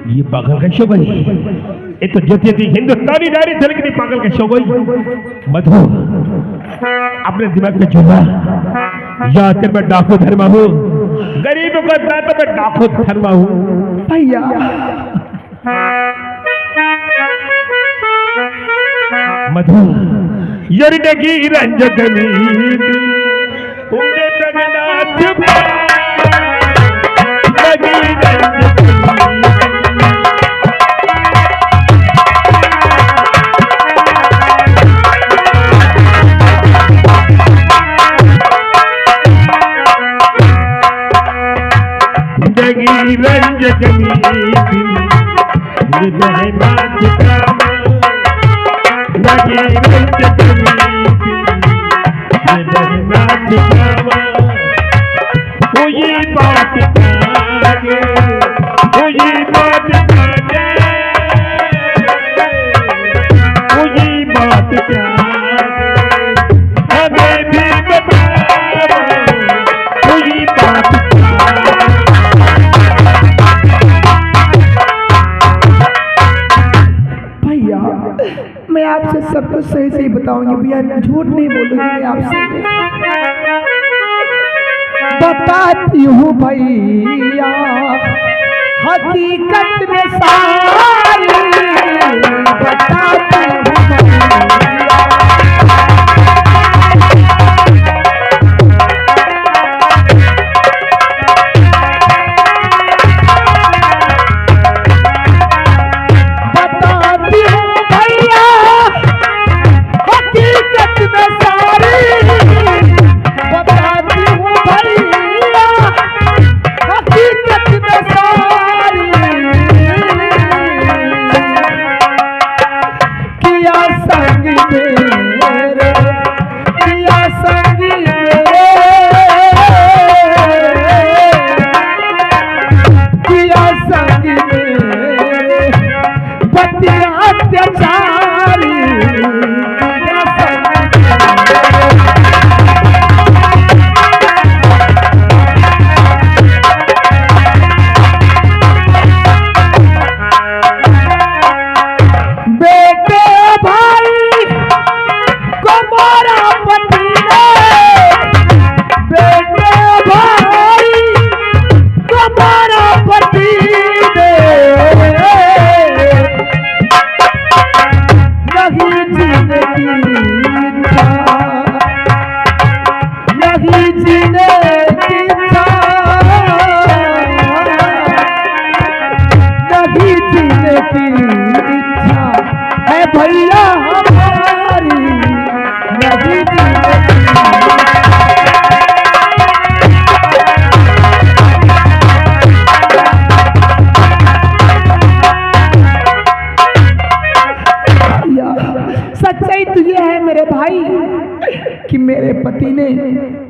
ये पागल का शो गई, ये तो जती थी हिंदुस्तानी नारी चल गई, पागल का शो गई। मधु अपने दिमाग में झूला याद कर, मैं डाकू धर्मा हूँ, गरीबों का दाता मैं डाकू धर्मा हूँ भैया। मधु यरडगी रंजगनी उम्रे प्रगनाथ लगी रंजगनी नाथ लगी रंजगनी नाथ कोई बात कागे, कोई बात कागे, कोई बात कागे, हमें भी बताओ कोई बात मैं आपसे सब कुछ सही सही बताऊंगी भैया, झूठ नहीं बोलूंगी मैं आपसे। बताती हूँ भैया हकीकत में सारी, बताती हूँ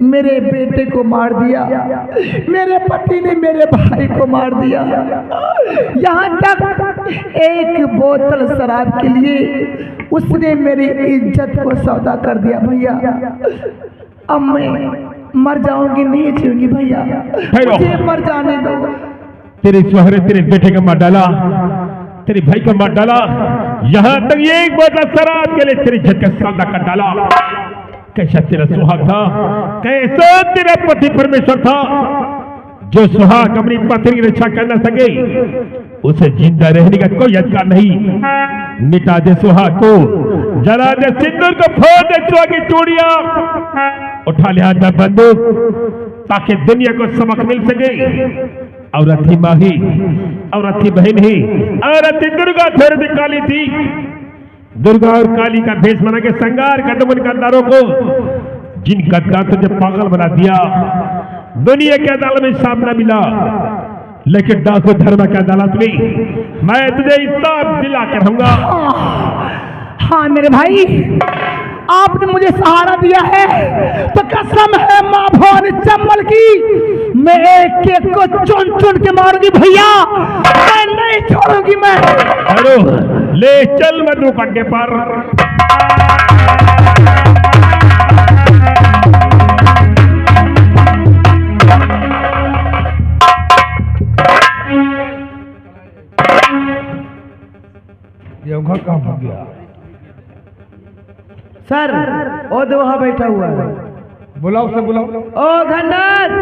मेरे बेटे को मार दिया, मेरे पति ने मेरे भाई को मार दिया, यहाँ तक एक बोतल शराब के लिए उसने मेरी इज्जत को सौदा कर दिया भैया। अब मैं मर जाऊंगी, नहीं जीऊंगी भैया, मुझे मर जाने दो। तेरे शोहर तेरे बेटे का मार डाला, तेरे भाई का मार डाला, यहाँ तक ये एक बोतल शराब के लिए तेरी इज्जत का सौदा कर डाला। कैसा तेरा सुहाग था, कैसा तेरा पति परमेश्वर था, जो सुहाग अपनी पत्नी की रक्षा कर न सके उसे जिंदा रहने का कोई अधिकार नहीं। मिटा दे सुहाग को, जला दे सिंदूर को, फोड़ दे सुहाग की चूड़ियां, उठा ले हाथ में बंदूक ताकि दुनिया को सबक मिल सके। औरत थी माँ ही, औरत थी बहन ही, औरत थी दुर्गा, थोड़ी काली थी। दुर्गा और काली का भेष बना के संगार कर दो उन गद्दारों को, जिन गद्दार तुझे पागल बना दिया। दुनिया के अदालत में सामना मिला, लेकिन डाकू धर्म की अदालत में मैं तुझे इंसाफ दिला कर रहूंगा। हाँ मेरे भाई, आपने मुझे सहारा दिया है तो कसम है माँ भवानी चंबल की, मैं एक एक को चुन चुन के मारूंगी भैया, मैं नहीं छोड़ूंगी मैं। अरे ले चल मधु कंडे पर। देवघर कहाँ भाग गया? सर ओ दो वहां बैठा हुआ है। बुलाओ उसे, बुलाओ। ओ घंटाथ,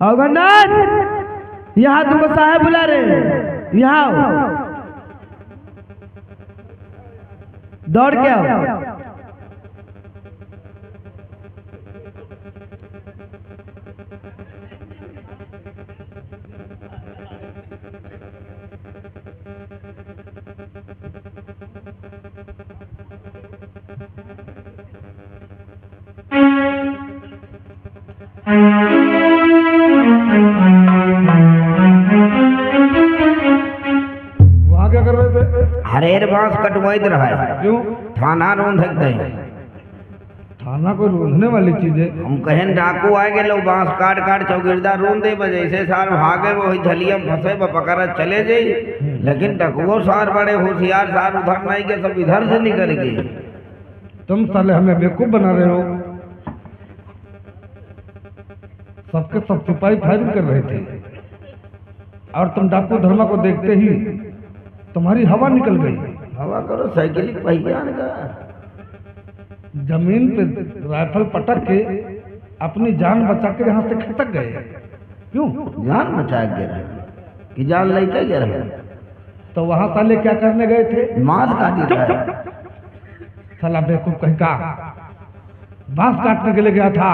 ओ घंटाथ, यहाँ तुमको साहब बुला रहे हैं, यहाँ आओ, दौड़ के आओ। वहाँ क्या कर रहे थे? हरेर बांस कटवाइत रहा है। क्यों? थाना रोन सकते हैं। थाना को रोकने वाली चीज है। हम कहें डाकू आए लोग बांस काट काट चौकीदार रोन दे बजे से सार भागे वो झलिया फंसे पकड़ा चले जाई। लेकिन डकुओ सार बड़े होशियार, सार उधर नहीं के सब इधर से निकल गए। तुम साले हमें बेवकूफ बना रहे हो। सबके सब सिपाही फायरिंग कर रहे थे और तुम डाकू धर्मा को देखते ही तुम्हारी हवा निकल गई। हवा करो साइकिल पहिया का। जमीन पे राइफल पटक के अपनी जान बचा के यहाँ से खिसक गए। क्यों? जान बचा के रहे कि जान लेके गए रहे। तो वहां साले क्या करने गए थे? मांस काटी रहे। साला बेवकूफ कहीं का, बांस काटने के लिए गया था।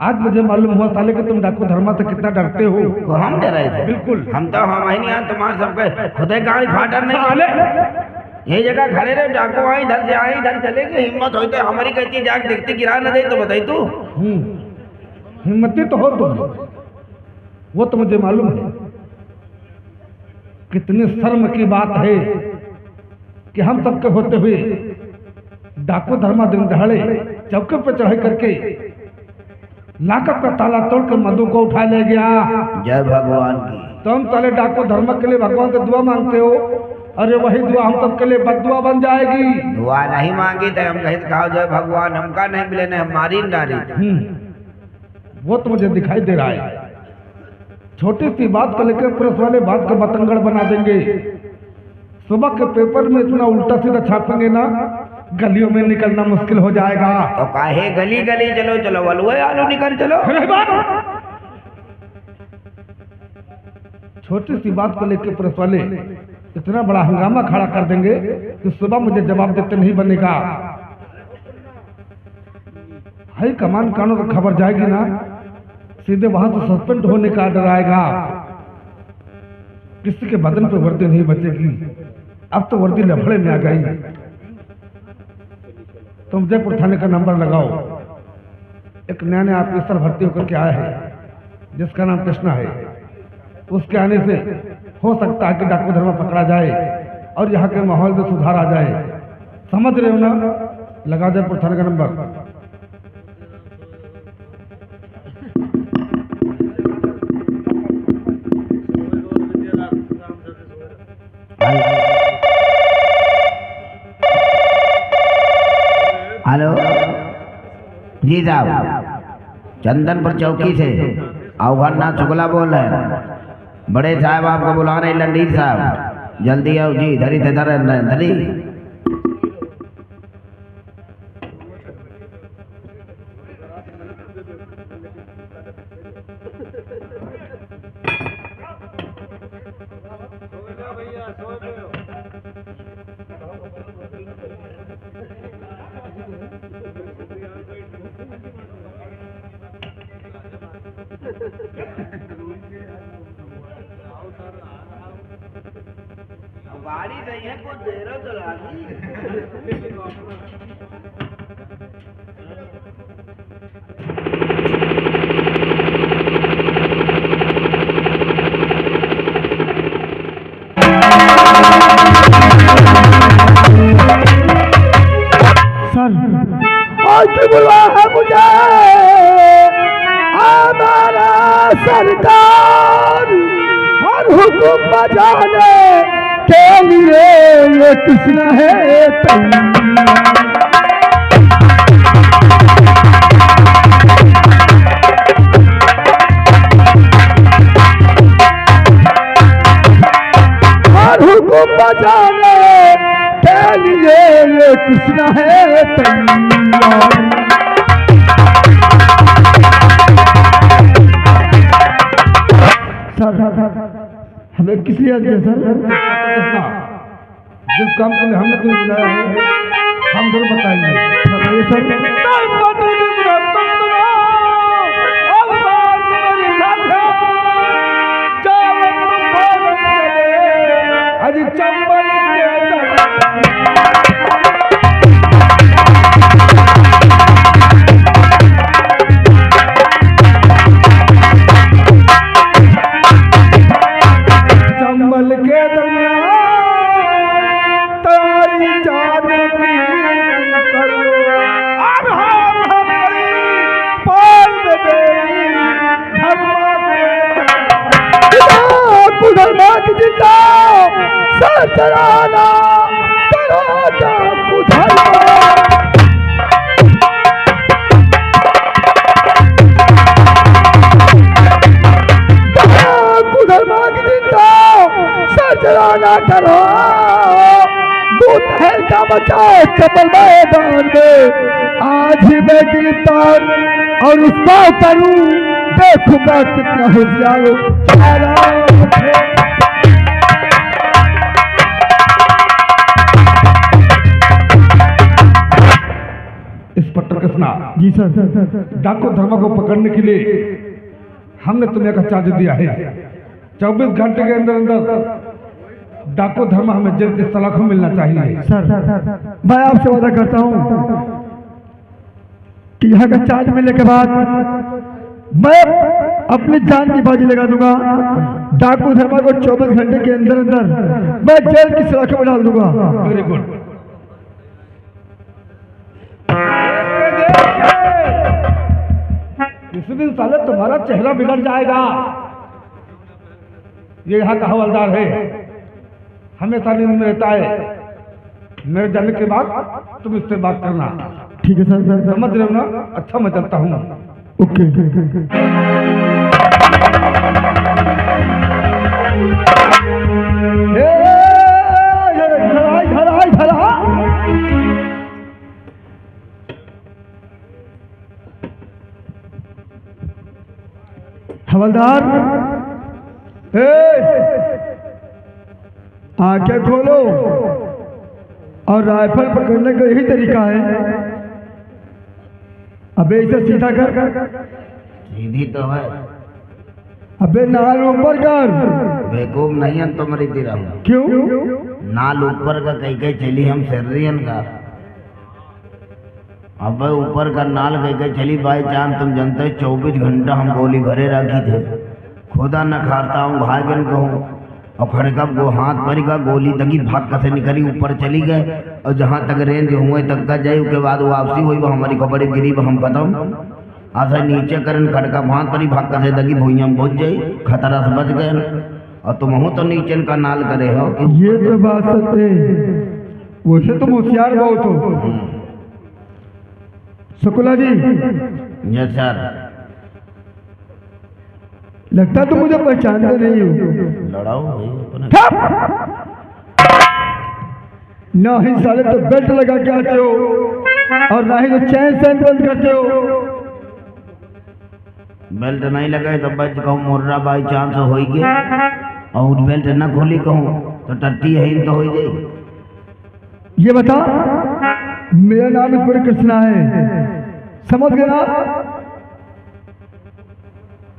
आज मुझे मालूम हुआ साले कि तुम डाकू धर्मा से कितना डरते हो। तो हम डर रहे थे। बिल्कुल। हम तो हम ही नहीं आए तुम्हारे सबके खुदे गाड़ी फाटर नहीं वाले। ये जगह खड़े रहे, डाकू आए इधर से आए इधर चले गए। हिम्मत होती तो हमारी कहती जाग देखती गिरा न दे तो बताई तू। हिम्मती तो हो तुम, वो तो मुझे मालूम है। कितनी शर्म की बात है कि हम सबके होते हुए डाकू धर्मा दिन दहाड़े चौके पर चढ़ाई करके लाकअप का ताला तोड़ कर मधु को उठा ले गया। जय भगवान की। तुम ताले डाकू धर्म के लिए भगवान से दुआ मांगते हो, अरे वही दुआ हम सबके लिए बददुआ बन जाएगी। दुआ नहीं मांगी तो हम कहे कहा जय भगवान हमका नहीं मिले नहीं हमारी डाली। वो तो मुझे दिखाई दे रहा है। छोटी सी बात को लेकर प्रेस वाले बात को बतंगड़ बना देंगे। सुबह के पेपर में इतना उल्टा सीधा छापेंगे ना, गलियों में निकलना मुश्किल हो जाएगा। तो काहे गली गली चलो चलो वलुए आलू निकल चलो। छोटी सी बात को लेकर प्रेस वाले इतना बड़ा हंगामा खड़ा कर देंगे कि सुबह मुझे जवाब देते नहीं बनेगा। हाई कमान कानों तक खबर जाएगी ना, सीधे वहां से सस्पेंड होने का डर आएगा। किसी के बदन पे वर्दी नहीं बचेगी। अब तो वर्दी लफड़े में आ गई। तुम जयपुर थाने का नंबर लगाओ। एक नया नया ऑफिसर भर्ती होकर के आया है जिसका नाम कृष्णा है। उसके आने से हो सकता है कि डाकू धर्मा पकड़ा जाए और यहाँ के माहौल में सुधार आ जाए। समझ रहे हो ना? लगा जयपुर थाने का नंबर। हेलो जी साहब, चंदनपुर चौकी से अवघरनाथ शुक्ला बोल रहे हैं। बड़े साहब आपको बुला रहे लंडीर साहब, जल्दी आओ जी। धरी थे धरी गाड़ी नहीं है कुछ देर चला आज बुला है मुझे हमारा सरकार और हुक्म बजाने के लिए ये कृष्ण है। जाने के लिए ये कृष्ण है तैयार। सर हमें किस लिए दिया सर? जिस काम के लिए हमने तुम्हें बुलाया है हम जरूर बताएंगे। सर अजी चंबल चंबल के दरमियान तारी जान की करो अब हम पार धर्मा की जिंदा सर चढ़ाना करो डाकू धर्मा। धर्मा की जिंदा सर चढ़ाना करो दूत है का बचाओ चंबल मैदान में। आज मैं गिरफ्तार और उसका करूं देखूंगा कितना होशियार इंस्पेक्टर कृष्णा। जी सर। डाकू धर्मा को पकड़ने के लिए हमने तुम्हें एक चार्ज दिया है। 24 घंटे के अंदर अंदर डाकू धर्मा हमें जेल के सलाखों मिलना चाहिए। सर मैं आपसे वादा करता हूं कि यहाँ का चार्ज मिलने के बाद मैं अपनी जान की बाजी लगा दूंगा। डाकू धर्मा को 24 घंटे के अंदर अंदर मैं जेल की सलाखों में डाल दूंगा। Very good. किसी दिन साले तुम्हारा चेहरा बिगड़ जाएगा। ये यहाँ का हवलदार है, हमेशा नींद में रहता है। मेरे जाने के बाद तुम इससे बात करना। ठीक है सर। समझ रहे हो ना? अच्छा मैं चलता हूँ। ओके। हवलदार आंखें खोलो और राइफल पकड़ने का यही तरीका है। अबे इसे सीधा कर। सीधी तो है। अबे नाल ऊपर कर। बेवकूफ नहीं है तुम्हारी तरह। क्यों? नाल ऊपर का कई कई चली हम सर्रियन का। अब ऊपर का नाल कई कई चली बाई चांद तुम जानते हो 24 घंटा हम गोली भरे रखी थे। खुदा न खाता हूँ भागन कहूँ और खड़का वो हाथ पर का गोली तकी भाग कसे निकली ऊपर चली गए और जहाँ तक रेंज हुए तक का जाए उसके बाद वापसी हुई वो हमारी खबरें गिरी हम खत्म। आशा नीचे करन खड़का भात पर ही भाग कसे तकी भूइया में पहुँच जाई खतरा से बच गए और तुम हूँ तो नीचे का नाल करे हो। ये तो बात सच है। वैसे तुम होशियार बहुत हो। शुक्ला जी। Yes sir. लगता तुम मुझे पहचानते नहीं हो। लड़ाओ भाई अपने। ना ही साले तो बेल्ट लगा के आते हो और ना ही तो चैन सैन बंद करते हो। बेल्ट नहीं लगाए तो बच कहूँ मोर्रा बाई चांस हो गया और बेल्ट न खोली कहूँ तो टट्टी है तो हो जाए। ये बता मेरा नाम इंस्पेक्टर कृष्णा है, समझ गए ना?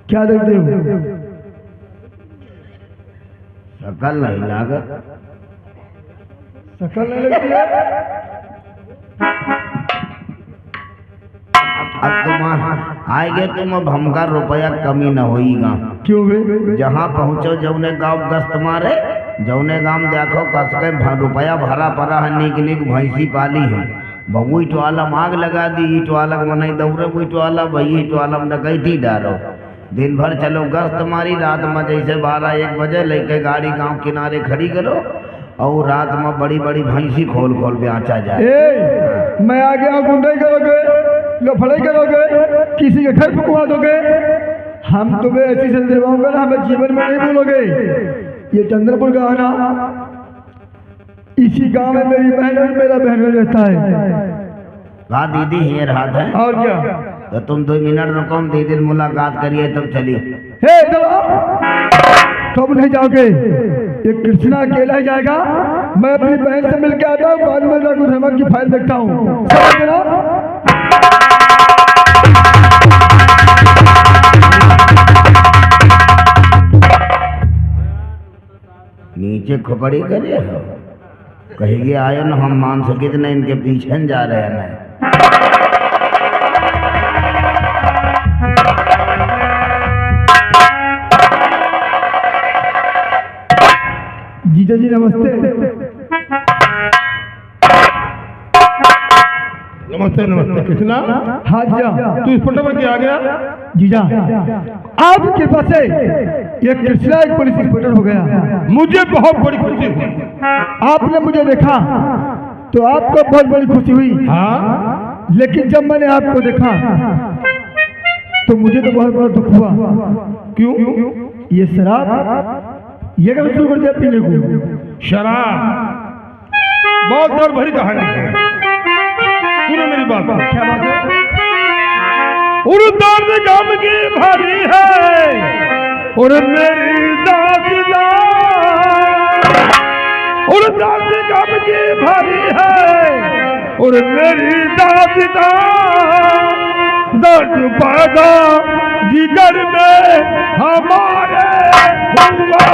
क्या देखते हो? शकल नहीं लागत। शकल नहीं लगती है? अब तुम आएगे तुम अब हमका रुपया कमी न होईगा। क्यों बे? जहाँ पहुँचो जौने गाँव गश्त मारे जौने गाँव देखो कस के रुपया भरा पड़ा है निक निक भैंसी पाली है बहु टोला आग लगा दी टोलक मनाई दौड़े हुई टोला भई टोलम डकैती डारो दिन भर चलो गश्त मारी रात में जैसे 12-1 बजे लेके गाड़ी गांव किनारे खड़ी करो और रात में बड़ी बड़ी भैंसी खोल खोल बेचा जाए। मैं आ गया गुंडाई करोगे, लफड़ाई करोगे, किसी के घर फुकवा दोगे, हम तुम्हें ऐसी सजा दिलवाऊंगा ना हमें जीवन में नहीं भूलोगे। ये चंद्रपुर का है ना, इसी गांव में मेरी बहन और मेरा बहन रहता है। कहा दीदी हेर हाथ है और क्या? तो तुम 2 मिनट रुको, हम दीदी से मुलाकात करिए तब चली। हे तुम नहीं जाओगे, ये कृष्णा अकेला ही जाएगा। मैं अपनी बहन से मिलकर आता हूँ, बाद में रघु धर्मा की फाइल देखता हूँ। समझ ना? नीचे खोपड़ी करे हो कहेगी आयो न, हम मान सके तो नहीं, इनके पीछे न जा रहे हैं ना। जीजा जी नमस्ते। नमस्ते नमस्ते। कृष्णा, हाँ जीजा। तू इस फोटो में क्या आ गया? जीजा आपकी कृपा से ये कृष्णा एक पुलिस इंस्पेक्टर हो गया। मुझे बहुत बड़ी खुशी हुई। आपने मुझे देखा तो आपको बहुत बड़ी खुशी हुई। हाँ, लेकिन जब मैंने आपको देखा तो मुझे तो बहुत बड़ा दुख हुआ। क्यों? ये शराब ये कब शुरू कर दिया पीने को? शराब बहुत दर्द भरी कहानी है। सुनो मेरी बात। क्या बात है? और दर्द गम की भरी है और मेरी दास्तां, और दर्द गम की भरी है और मेरी दास्तां, दर्द पैदा जिगर में हमारे हुआ।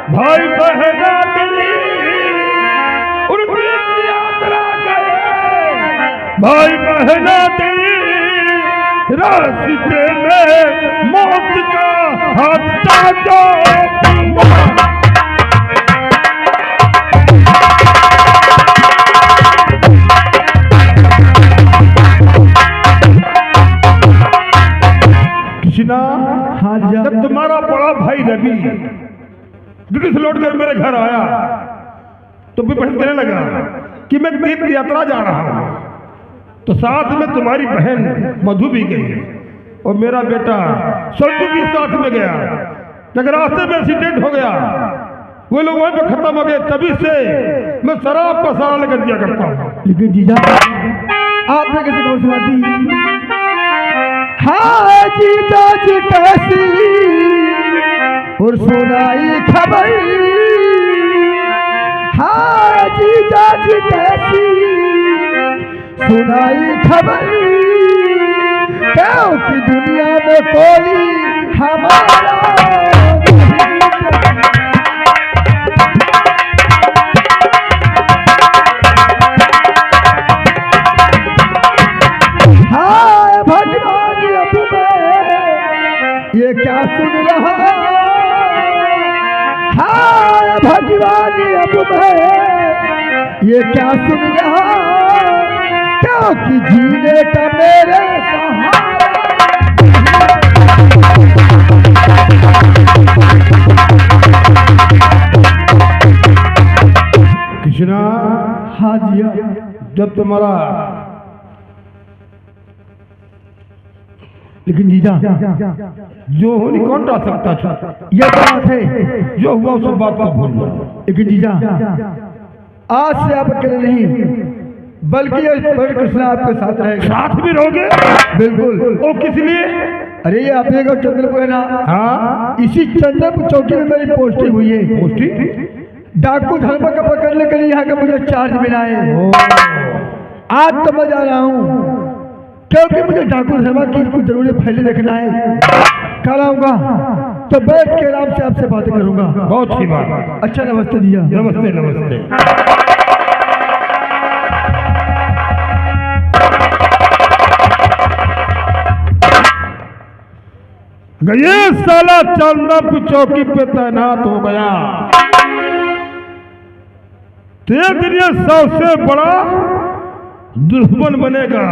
भाई बहना तेरी और मेरी यात्रा गए, भाई बहना तेरी रास्ते में मौत का हादसा जो कृष्णा। हाँ जी। जब तुम्हारा बड़ा भाई रवि ड्यूटी से लौट कर मेरे घर आया तो भी बहस कहने लगा कि मैं तीर्थ यात्रा जा रहा हूं, तो साथ में तुम्हारी बहन मधु भी गई और मेरा बेटा सल्टू भी साथ में गया। जब रास्ते में एक्सीडेंट हो गया, वो लोग वहीं पे खत्म हो गए। तभी से मैं शराब का सहारा लेकर दिया करता हूँ। लेकिन जीजा आपने कैसे खबर सुना दी? हाँ जीजा जी कैसी और सुनाई खबर, हाँ जीजा जी कैसी सुनाई खबर, क्योंकि दुनिया में कोई हमारा हाँ भगवान अब मैं ये क्या सुन रहा, हाँ भगवान अब मैं ये क्या सुन रहा, क्योंकि जीने का मेरे सहारा। कृष्णा, हाँ जी। जब तुम्हारा लेकिन जीजा जो होनी कौन टाल सकता था? ये बात है, जो हुआ उस बात को भूल जाओ। लेकिन जीजा आज से आप अकेले नहीं बल्कि ये बड़े कृष्णा आपके साथ रहेगा। साथ भी रहोगे? बिल्कुल। वो किस लिए? अरे ये आपने का चंद्रपुर है ना? हाँ, इसी चंद्रपुर चौकी में मेरी पोस्टिंग हुई है। पोस्टिंग? डाकू धर्म का पकड़ने के लिए यहाँ का मुझे चार्ज मिला है। आज तो मैं जा रहा हूँ क्योंकि मुझे डाकू धर्म की कुछ जरूरी फैले देखना है। कल आऊंगा तो बैठ के आराम से आपसे बातें करूंगा। बहुत अच्छी बात। अच्छा नमस्ते जीजा। नमस्ते नमस्ते। ये साला चंद्रपुर चौकी पे तैनात हो गया तो एक दिन ये सबसे बड़ा दुश्मन बनेगा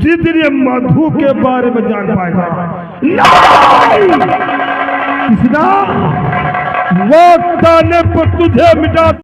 जिस दिन ये मधु के बारे में जान पाएगा। कृष्णा, वक्त आने पर तुझे मिटा